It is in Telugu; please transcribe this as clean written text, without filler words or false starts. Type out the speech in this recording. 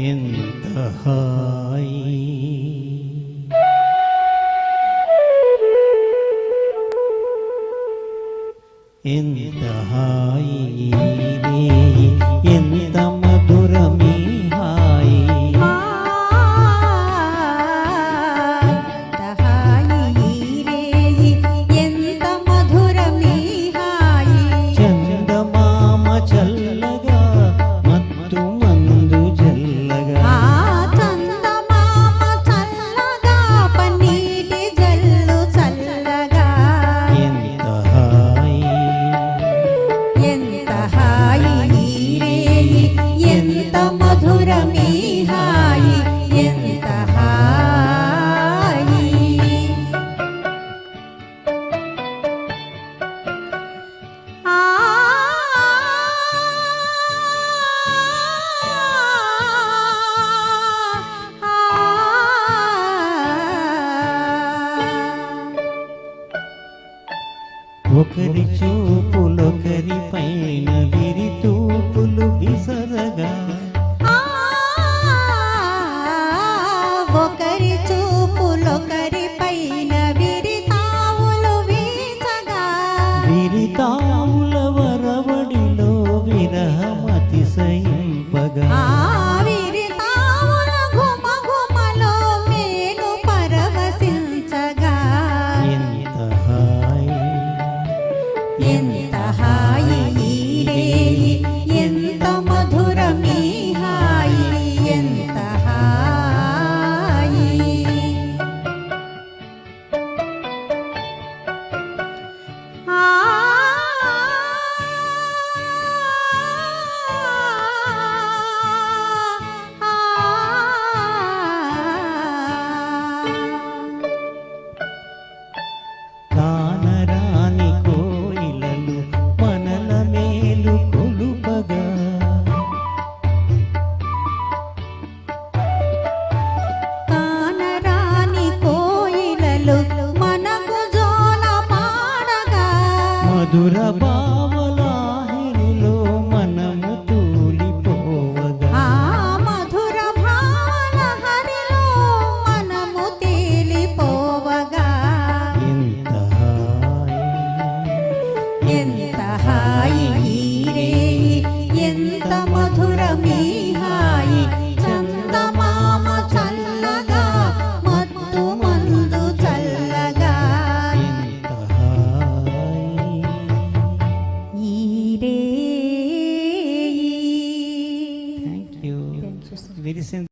ఎంత హాయి ఎంత హాయి ఎంత మధురమీ హాయి ఎంత మధురమీ హాయి చందమామ చల్లగా మత్తు మందు జల్లగా చందమామ చల్లగా పన్నీటి జల్లు చల్లగా ఎంత హాయి ఎంత హాయి ఎంత మధురమీ హాయి ఎంత హాయి ఒకరి చూపులొకరి పైన విరి తూపులు విసరగా ఒకరి చూపులొకరి పైన విరితావులు వీచగా విరితావుల వరవడిలో విరహమతిశయింపగా విరితావుల ఘుమ ఘుమలో మేలు పరవశించగా ఎంత హాయి ఎంత హాయి ఎంత మధురమీ హాయి ఎంత హాయి కానరాని కోయిలలు మనల మేలు కొలుపగా కానరాని కోయిలలు మనకు జోల పాడగా మధుర భావలాహిరిలో మనము తూలిపోవగా మధుర భావన హరిలో మనము తేలిపోవగా ఎంత హాయి ఎంత హాయి ఎంత మధురమీ హాయి చందమామ చల్లగా మత్తు మందు చల్లగా ఎంత హాయి ఈరే థ్యాంక్ యూ వెరీ